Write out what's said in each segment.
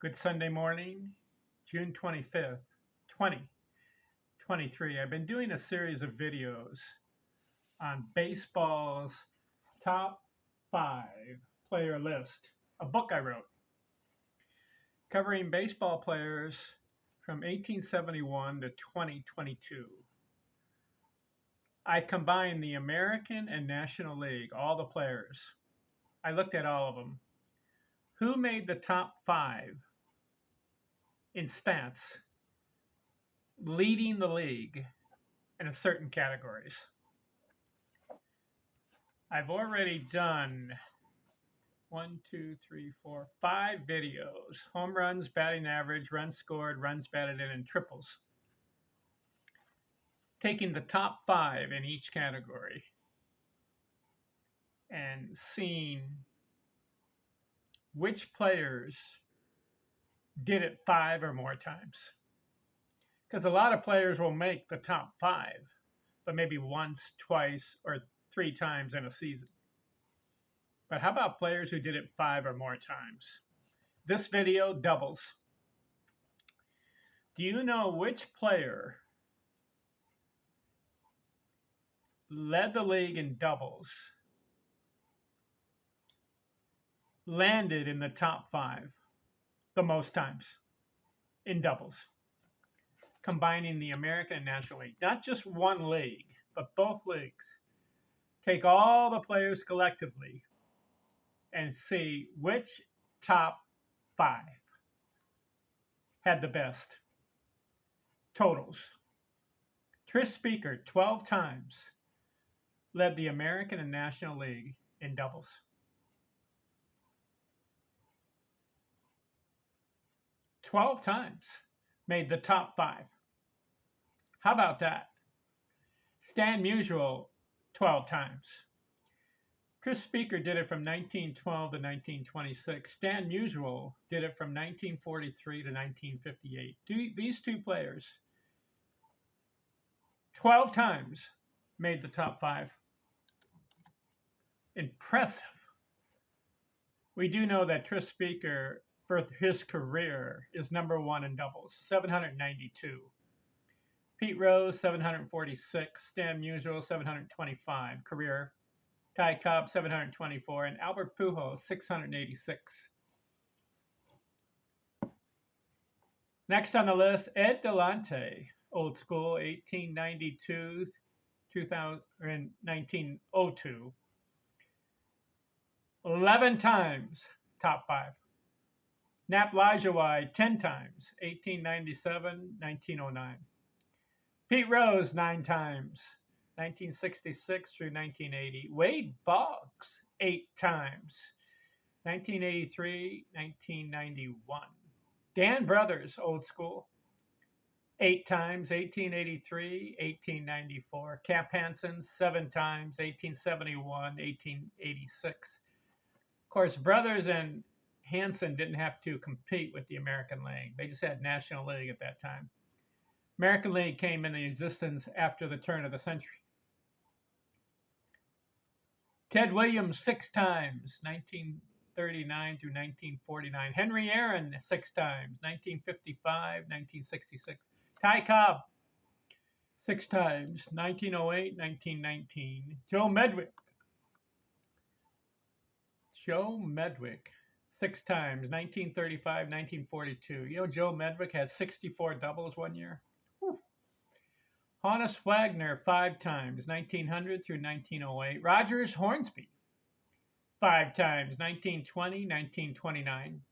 Good Sunday morning, June 25th, 2023. I've been doing a series of videos on baseball's top five player list, a book I wrote covering baseball players from 1871 to 2022. I combined the American and National League, all the players. I looked at all of them. Who made the top five in stats, leading the league in certain categories? I've already done 5 videos: home runs, batting average, runs scored, runs batted in, and triples. Taking the top 5 in each category and seeing which players did it 5 or more times. Because a lot of players will make the top 5, but maybe once, twice, or 3 times in a season. But how about players who did it 5 or more times? This video doubles. Do you know which player led the league in doubles, landed in the top 5 the most times in doubles, combining the American and National League? Not just one league, but both leagues. Take all the players collectively and see which top 5 had the best totals. Tris Speaker, 12 times, led the American and National League in doubles. "12 times made the top 5. How about that? Stan Musial, 12 times. Tris Speaker did it from 1912 to 1926. Stan Musial did it from 1943 to 1958. These two players, 12 times, made the top 5. Impressive. We do know that Tris Speaker, for his career, is number 1 in doubles, 792. Pete Rose, 746. Stan Musial, 725 career. Ty Cobb, 724. And Albert Pujols, 686. Next on the list, Ed Delante, old school, 1892, 2000, and 1902. 11 times top 5. Nap Lajoie, 10 times, 1897, 1909. Pete Rose, 9 times, 1966 through 1980. Wade Boggs, 8 times, 1983, 1991. Dan Brothers, old school, 8 times, 1883, 1894. Cap Hansen, 7 times, 1871, 1886. Of course, Brothers and Hansen didn't have to compete with the American League. They just had National League at that time. American League came into existence after the turn of the century. Ted Williams, 6 times, 1939 through 1949. Henry Aaron, 6 times, 1955, 1966. Ty Cobb, 6 times, 1908, 1919. Joe Medwick, 6 times, 1935, 1942. You know, Joe Medwick has 64 doubles one year. Whew. Honus Wagner, 5 times, 1900 through 1908. Rogers Hornsby, 5 times, 1920, 1929.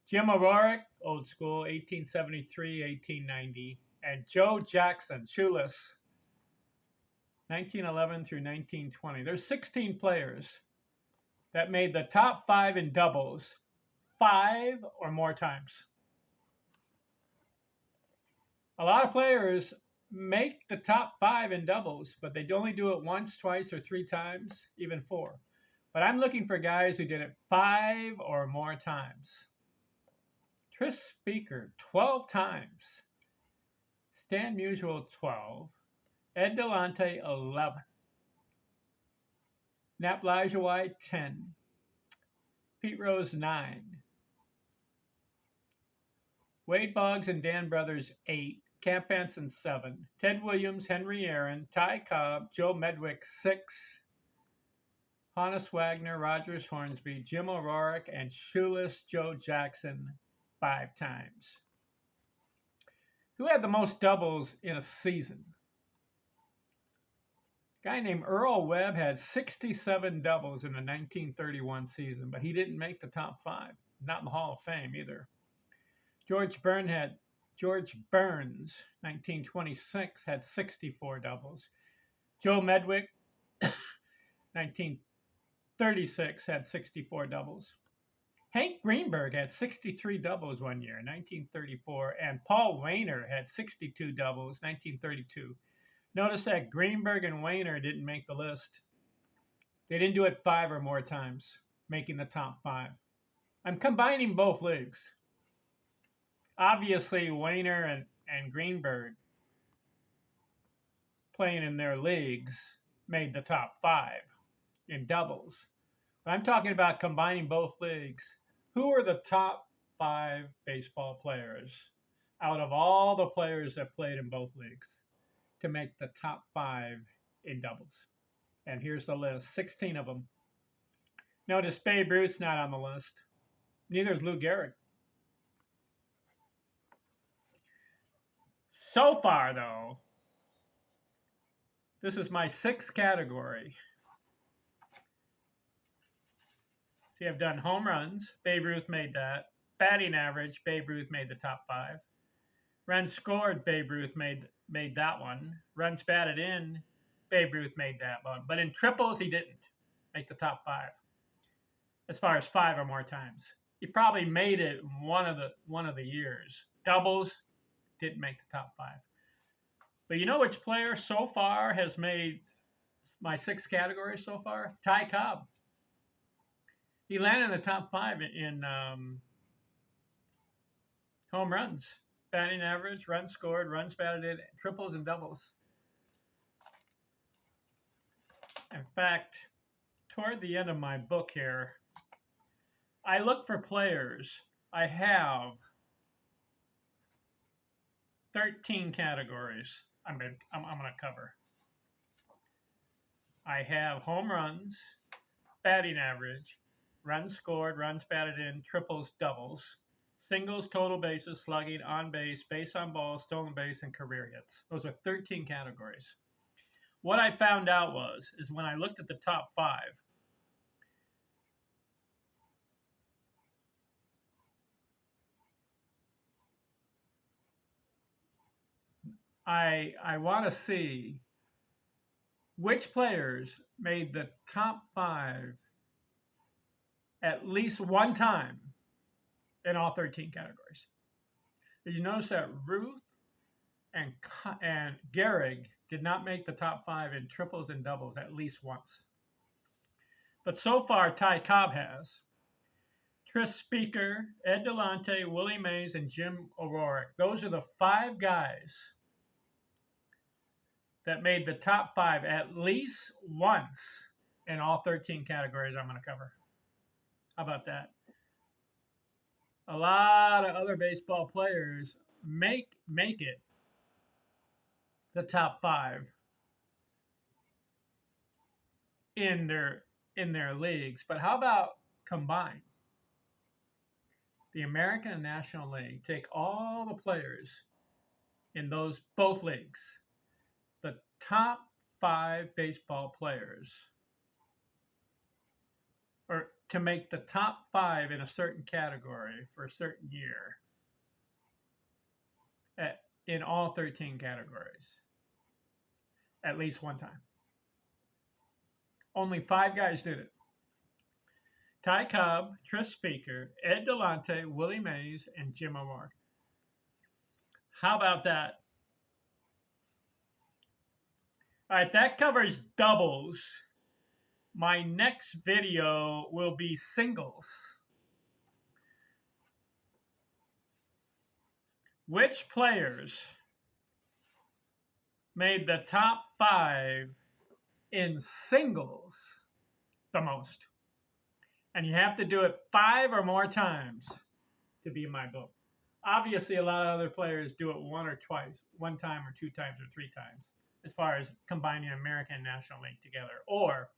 Jim O'Rourke, old school, 1873, 1890. And Joe Jackson, shoeless, 1911 through 1920. There's 16 players that made the top 5 in doubles 5 or more times. A lot of players make the top 5 in doubles, but they only do it once, twice, or 3 times, even 4. But I'm looking for guys who did it 5 or more times. Tris Speaker, 12 times. Stan Musial, 12. Ed Delante, 11. Nap Lajoie, 10. Pete Rose, 9. Wade Boggs and Dan Brothers, 8. Camp Benson, 7. Ted Williams, Henry Aaron, Ty Cobb, Joe Medwick, 6. Honus Wagner, Rogers Hornsby, Jim O'Rourke, and Shoeless Joe Jackson, 5 times. Who had the most doubles in a season? A guy named Earl Webb had 67 doubles in the 1931 season, but he didn't make the top 5. Not in the Hall of Fame either. George Burns, 1926, had 64 doubles. Joe Medwick, 1936, had 64 doubles. Hank Greenberg had 63 doubles one year, 1934, and Paul Wainer had 62 doubles, 1932. Notice that Greenberg and Wainer didn't make the list. They didn't do it 5 or more times, making the top 5. I'm combining both leagues. Obviously, Wainer and Greenberg playing in their leagues made the top 5 in doubles. But I'm talking about combining both leagues. Who are the top 5 baseball players out of all the players that played in both leagues to make the top 5 in doubles? And here's the list, 16 of them. Notice Babe Ruth's not on the list. Neither is Lou Gehrig. So far, though, this is my 6th category. See, I've done home runs. Babe Ruth made that. Batting average, Babe Ruth made the top 5. Runs scored, Babe Ruth made that one. Runs batted in, Babe Ruth made that one. But in triples, he didn't make the top 5. As far as 5 or more times, he probably made it one of the years. Doubles, didn't make the top 5. But you know which player so far has made my 6 categories so far? Ty Cobb. He landed in the top 5 in home runs, batting average, runs scored, runs batted in, triples and doubles. In fact, toward the end of my book here, I look for players. I have 13 categories I'm going to cover. I have home runs, batting average, runs scored, runs batted in, triples, doubles, singles, total bases, slugging, on base, base on balls, stolen base, and career hits. Those are 13 categories. What I found out is when I looked at the top 5, I want to see which players made the top 5 at least one time in all 13 categories. Did you notice that Ruth and Gehrig did not make the top 5 in triples and doubles at least once? But so far, Ty Cobb has. Tris Speaker, Ed Delonte, Willie Mays, and Jim O'Rourke. Those are the 5 guys that made the top 5 at least once in all 13 categories I'm going to cover. How about that? A lot of other baseball players make it the top 5 in their leagues. But how about combined? The American and National League take all the players in those both leagues. The top 5 baseball players, or to make the top 5 in a certain category for a certain year in all 13 categories at least one time. Only 5 guys did it. Ty Cobb, Tris Speaker, Ed Delonte, Willie Mays, and Jim O'Rourke. How about that? All right, that covers doubles. My next video will be singles. Which players made the top 5 in singles the most? And you have to do it 5 or more times to be in my book. Obviously, a lot of other players do it one time or two times or three times, as far as combining American and National League together. Or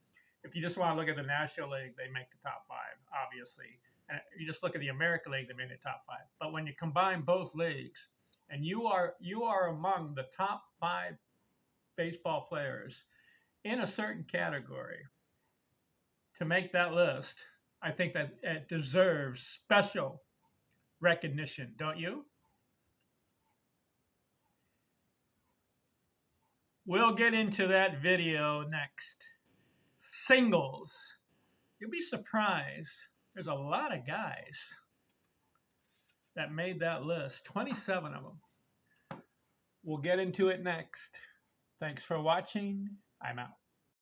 if you just want to look at the National League, they make the top five, obviously. And you just look at the American League, they made the top five. But when you combine both leagues, and you are among the top five baseball players in a certain category, to make that list, I think that it deserves special recognition, don't you? We'll get into that video next. Singles. You'll be surprised. There's a lot of guys that made that list, 27 of them. We'll get into it next. Thanks for watching. I'm out.